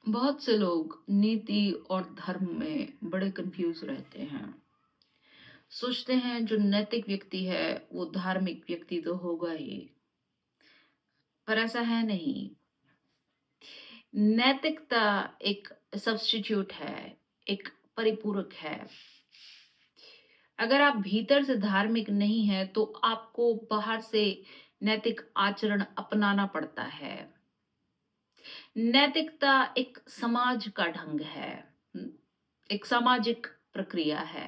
बहुत से लोग नीति और धर्म में बड़े कंफ्यूज रहते हैं। सोचते हैं जो नैतिक व्यक्ति है वो धार्मिक व्यक्ति तो होगा ही, पर ऐसा है नहीं। नैतिकता एक सब्स्टिट्यूट है, एक परिपूरक है। अगर आप भीतर से धार्मिक नहीं है तो आपको बाहर से नैतिक आचरण अपनाना पड़ता है। नैतिकता एक समाज का ढंग है, एक सामाजिक प्रक्रिया है,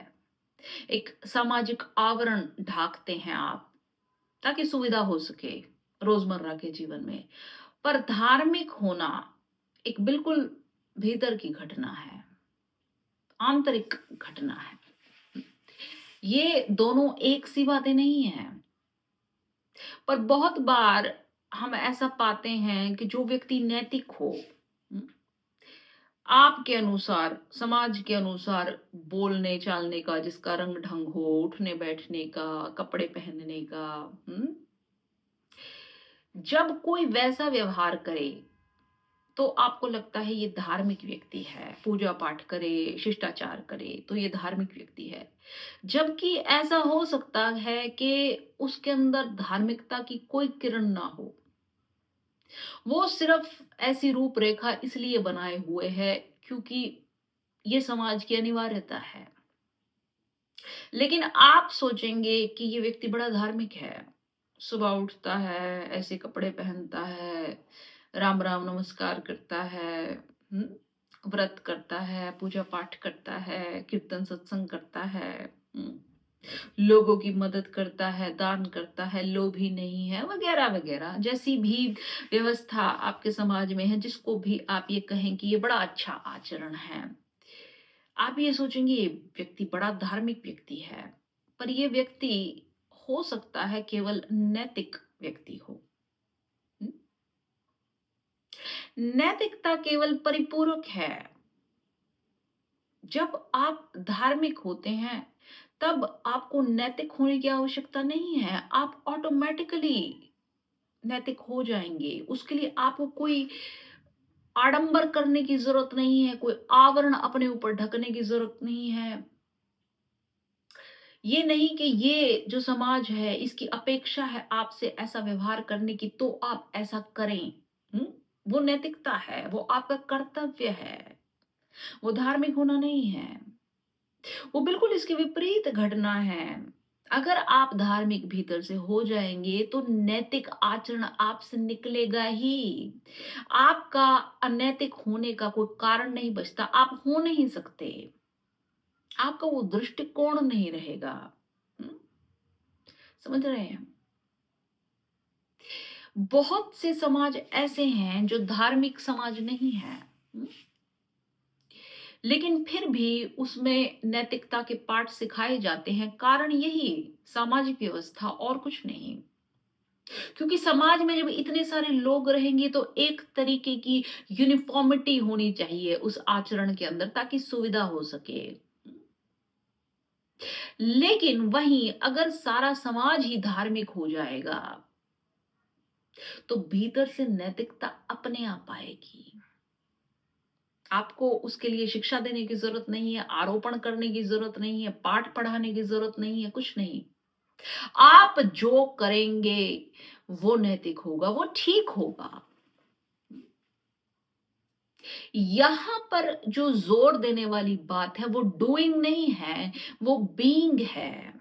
एक सामाजिक आवरण ढाकते हैं आप ताकि सुविधा हो सके रोजमर्रा के जीवन में। पर धार्मिक होना एक बिल्कुल भीतर की घटना है, आंतरिक घटना है। ये दोनों एक सी बातें नहीं है। पर बहुत बार हम ऐसा पाते हैं कि जो व्यक्ति नैतिक हो, आपके अनुसार, समाज के अनुसार बोलने चालने का जिसका रंग ढंग हो, उठने बैठने का, कपड़े पहनने का, जब कोई वैसा व्यवहार करे तो आपको लगता है ये धार्मिक व्यक्ति है, पूजा पाठ करे, शिष्टाचार करे तो ये धार्मिक व्यक्ति है। जबकि ऐसा हो सकता है कि उसके अंदर धार्मिकता की कोई किरण ना हो। वो सिर्फ ऐसी रूपरेखा इसलिए बनाए हुए है क्योंकि ये समाज की अनिवार्यता है। लेकिन आप सोचेंगे कि ये व्यक्ति बड़ा धार्मिक है, सुबह उठता है, ऐसे कपड़े पहनता है, राम राम नमस्कार करता है, व्रत करता है, पूजा पाठ करता है, कीर्तन सत्संग करता है, लोगों की मदद करता है, दान करता है, लोभी नहीं है, वगैरह वगैरह। जैसी भी व्यवस्था आपके समाज में है, जिसको भी आप ये कहें कि ये बड़ा अच्छा आचरण है, आप ये सोचेंगे ये व्यक्ति बड़ा धार्मिक व्यक्ति है। पर ये व्यक्ति हो सकता है केवल नैतिक व्यक्ति हो। हम्म? नैतिकता केवल परिपूरक है। जब आप धार्मिक होते हैं तब आपको नैतिक होने की आवश्यकता नहीं है, आप ऑटोमेटिकली नैतिक हो जाएंगे। उसके लिए आपको कोई आडंबर करने की जरूरत नहीं है, कोई आवरण अपने ऊपर ढकने की जरूरत नहीं है। ये नहीं कि ये जो समाज है इसकी अपेक्षा है आपसे ऐसा व्यवहार करने की तो आप ऐसा करें। हम्म? वो नैतिकता है, वो आपका कर्तव्य है, वो धार्मिक होना नहीं है। वो बिल्कुल इसके विपरीत घटना है। अगर आप धार्मिक भीतर से हो जाएंगे तो नैतिक आचरण आपसे निकलेगा ही। आपका अनैतिक होने का कोई कारण नहीं बचता, आप हो नहीं सकते। आपका वो दृष्टिकोण नहीं रहेगा। हम्म? समझ रहे हैं? बहुत से समाज ऐसे हैं जो धार्मिक समाज नहीं है, लेकिन फिर भी उसमें नैतिकता के पाठ सिखाए जाते हैं। कारण यही सामाजिक व्यवस्था और कुछ नहीं। क्योंकि समाज में जब इतने सारे लोग रहेंगे तो एक तरीके की यूनिफॉर्मिटी होनी चाहिए उस आचरण के अंदर ताकि सुविधा हो सके। लेकिन वहीं अगर सारा समाज ही धार्मिक हो जाएगा तो भीतर से नैतिकता अपने आप आएगी। आपको उसके लिए शिक्षा देने की जरूरत नहीं है, आरोपण करने की जरूरत नहीं है, पाठ पढ़ाने की जरूरत नहीं है, कुछ नहीं। आप जो करेंगे वो नैतिक होगा, वो ठीक होगा। यहां पर जो जोर देने वाली बात है वो डूइंग नहीं है, वो बीइंग है।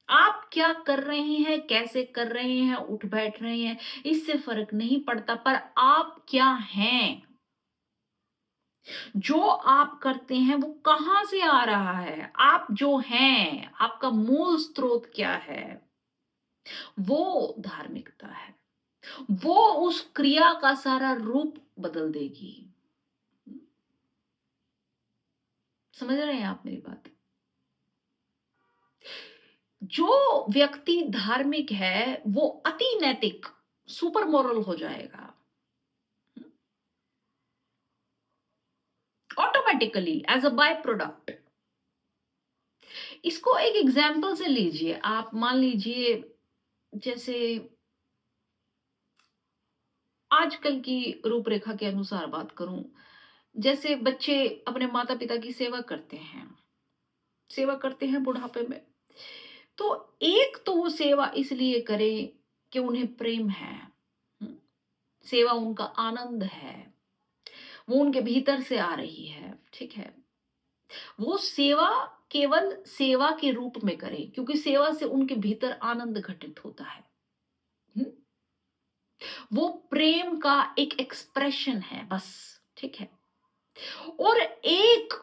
आप क्या कर रहे हैं, कैसे कर रहे हैं, उठ बैठ रहे हैं, इससे फर्क नहीं पड़ता। पर आप क्या हैं, जो आप करते हैं वो कहां से आ रहा है, आप जो हैं आपका मूल स्रोत क्या है, वो धार्मिकता है। वो उस क्रिया का सारा रूप बदल देगी। समझ रहे हैं आप मेरी बात? जो व्यक्ति धार्मिक है वो अति नैतिक, सुपर मोरल हो जाएगा automatically as a byproduct. इसको एक एग्जाम्पल से लीजिए। आप मान लीजिए, जैसे आजकल की रूपरेखा के अनुसार बात करूं, जैसे बच्चे अपने माता पिता की सेवा करते हैं बुढ़ापे में। तो एक तो वो सेवा इसलिए करें कि उन्हें प्रेम है। हम्म, सेवा उनका आनंद है, वो उनके भीतर से आ रही है, ठीक है। वो सेवा केवल सेवा के रूप में करें, क्योंकि सेवा से उनके भीतर आनंद घटित होता है। हम्म, वो प्रेम का एक एक्सप्रेशन है बस, ठीक है। और एक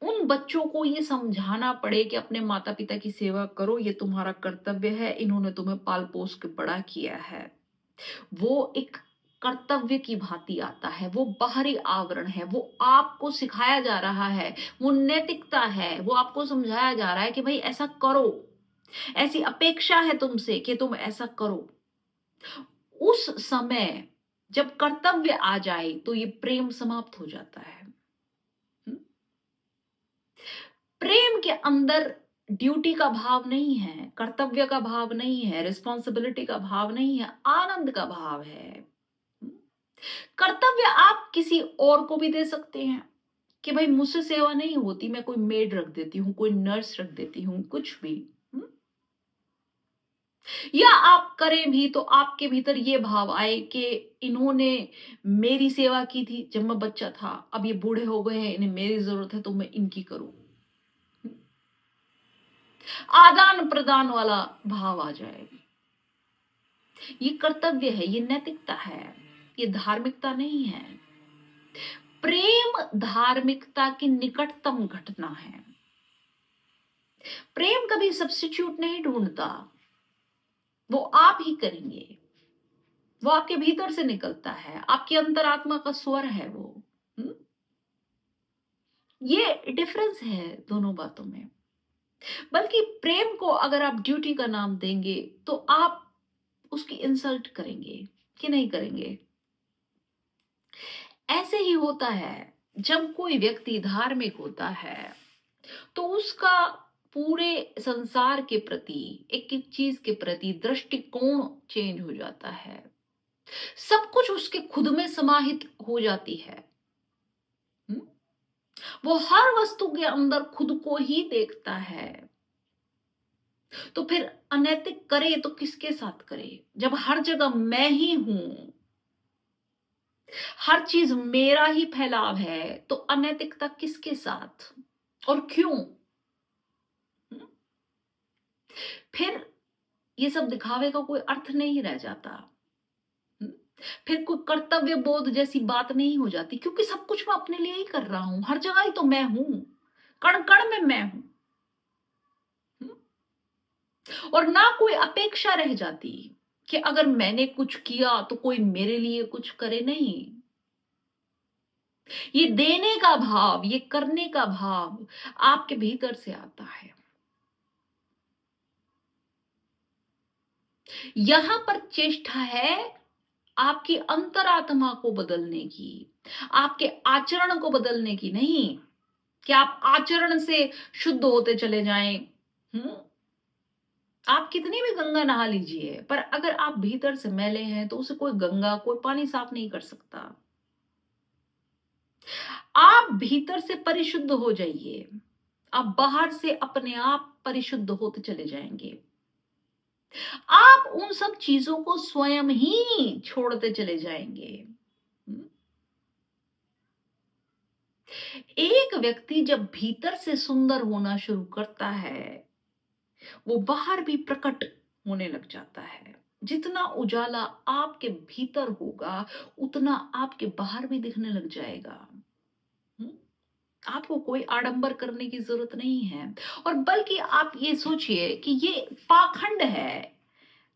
उन बच्चों को ये समझाना पड़े कि अपने माता पिता की सेवा करो, ये तुम्हारा कर्तव्य है, इन्होंने तुम्हें पाल पोस के बड़ा किया है। वो एक कर्तव्य की भांति आता है, वो बाहरी आवरण है, वो आपको सिखाया जा रहा है, वो नैतिकता है, वो आपको समझाया जा रहा है कि भाई ऐसा करो, ऐसी अपेक्षा है तुमसे कि तुम ऐसा करो। उस समय जब कर्तव्य आ जाए तो ये प्रेम समाप्त हो जाता है। हम्म? प्रेम के अंदर ड्यूटी का भाव नहीं है, कर्तव्य का भाव नहीं है, रिस्पॉन्सिबिलिटी का भाव नहीं है, आनंद का भाव है। हम्म? कर्तव्य आप किसी और को भी दे सकते हैं कि भाई मुझसे सेवा नहीं होती, मैं कोई मेड रख देती हूँ, कोई नर्स रख देती हूँ, कुछ भी। हम्म? या आप करें भी तो आपके भीतर ये भाव आए कि इन्होंने मेरी सेवा की थी जब मैं बच्चा था, अब ये बूढ़े हो गए हैं, इन्हें मेरी जरूरत है तो मैं इनकी करूं। आदान प्रदान वाला भाव आ जाए। ये कर्तव्य है, ये नैतिकता है, ये धार्मिकता नहीं है। प्रेम धार्मिकता की निकटतम घटना है। प्रेम कभी सब्स्टिट्यूट नहीं ढूंढता, वो आप ही करेंगे, वो आपके भीतर से निकलता है, आपकी अंतरात्मा का स्वर है वो। हुँ? ये डिफरेंस है दोनों बातों में। बल्कि प्रेम को अगर आप ड्यूटी का नाम देंगे तो आप उसकी इंसल्ट करेंगे कि नहीं करेंगे। ऐसे ही होता है, जब कोई व्यक्ति धार्मिक होता है तो उसका पूरे संसार के प्रति, एक एक चीज के प्रति दृष्टिकोण चेंज हो जाता है। सब कुछ उसके खुद में समाहित हो जाती है। हुँ? वो हर वस्तु के अंदर खुद को ही देखता है। तो फिर अनैतिक करे तो किसके साथ करे? जब हर जगह मैं ही हूं, हर चीज मेरा ही फैलाव है, तो अनैतिकता किसके साथ और क्यों? हम्म? फिर ये सब दिखावे का कोई अर्थ नहीं रह जाता। हम्म? फिर कोई कर्तव्य बोध जैसी बात नहीं हो जाती, क्योंकि सब कुछ मैं अपने लिए ही कर रहा हूं, हर जगह ही तो मैं हूं, कण कण में मैं हूं। हम्म? और ना कोई अपेक्षा रह जाती कि अगर मैंने कुछ किया तो कोई मेरे लिए कुछ करे, नहीं। ये देने का भाव, ये करने का भाव आपके भीतर से आता है। यहां पर चेष्टा है आपकी अंतरात्मा को बदलने की, आपके आचरण को बदलने की नहीं कि आप आचरण से शुद्ध होते चले जाएं। हम्म? आप कितनी भी गंगा नहा लीजिए, पर अगर आप भीतर से मैले हैं तो उसे कोई गंगा, कोई पानी साफ नहीं कर सकता। आप भीतर से परिशुद्ध हो जाइए, आप बाहर से अपने आप परिशुद्ध होते चले जाएंगे। आप उन सब चीजों को स्वयं ही छोड़ते चले जाएंगे। हम्म? एक व्यक्ति जब भीतर से सुंदर होना शुरू करता है, वो बाहर भी प्रकट होने लग जाता है। जितना उजाला आपके भीतर होगा, उतना आपके बाहर भी दिखने लग जाएगा। हम्म? आपको कोई आडंबर करने की जरूरत नहीं है। और बल्कि आप ये सोचिए कि ये पाखंड है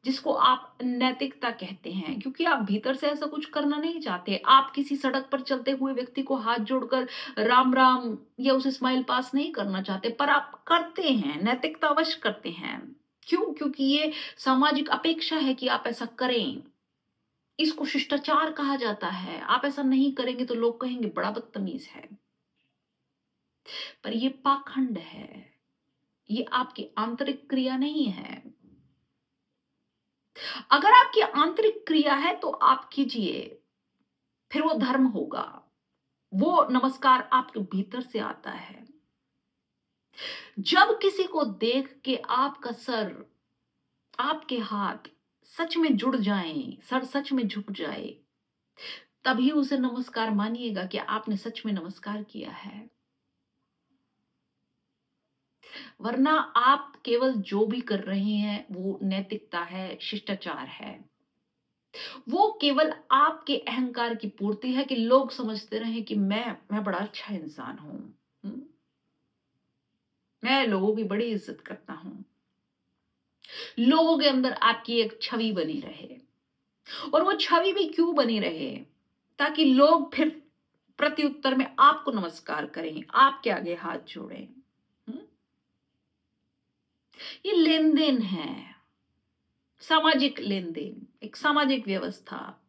जिसको आप नैतिकता कहते हैं, क्योंकि आप भीतर से ऐसा कुछ करना नहीं चाहते। आप किसी सड़क पर चलते हुए व्यक्ति को हाथ जोड़कर राम राम या उसे स्माइल पास नहीं करना चाहते, पर आप करते हैं, नैतिकतावश करते हैं। क्यों? क्योंकि ये सामाजिक अपेक्षा है कि आप ऐसा करें। इसको शिष्टाचार कहा जाता है। आप ऐसा नहीं करेंगे तो लोग कहेंगे बड़ा बदतमीज है। पर ये पाखंड है, ये आपकी आंतरिक क्रिया नहीं है। अगर आपकी आंतरिक क्रिया है तो आप कीजिए, फिर वो धर्म होगा, वो नमस्कार आपके भीतर से आता है। जब किसी को देख के आपका सर, आपके हाथ सच में जुड़ जाएं, सर सच में झुक जाए, तभी उसे नमस्कार मानिएगा कि आपने सच में नमस्कार किया है। वरना आप केवल जो भी कर रहे हैं वो नैतिकता है, शिष्टाचार है। वो केवल आपके अहंकार की पूर्ति है कि लोग समझते रहे कि मैं बड़ा अच्छा इंसान हूं। हम्म, मैं लोगों की बड़ी इज्जत करता हूं। लोगों के अंदर आपकी एक छवि बनी रहे। और वो छवि भी क्यों बनी रहे? ताकि लोग फिर प्रत्युत्तर में आपको नमस्कार करें, आपके आगे हाथ जोड़ें। हम्म, ये लेन देन है, सामाजिक लेन देन, एक सामाजिक व्यवस्था।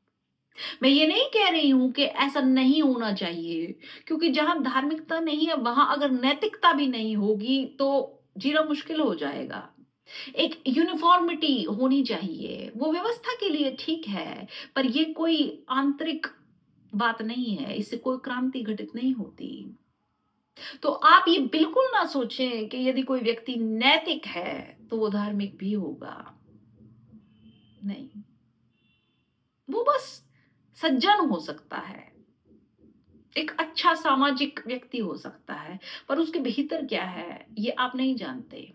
मैं ये नहीं कह रही हूं कि ऐसा नहीं होना चाहिए, क्योंकि जहां धार्मिकता नहीं है वहां अगर नैतिकता भी नहीं होगी तो जीना मुश्किल हो जाएगा। एक यूनिफॉर्मिटी होनी चाहिए, वो व्यवस्था के लिए ठीक है, पर ये कोई आंतरिक बात नहीं है, इससे कोई क्रांति घटित नहीं होती। तो आप ये बिल्कुल ना सोचें कि यदि कोई व्यक्ति नैतिक है तो वो धार्मिक भी होगा। नहीं, वो बस सज्जन हो सकता है, एक अच्छा सामाजिक व्यक्ति हो सकता है, पर उसके भीतर क्या है ये आप नहीं जानते।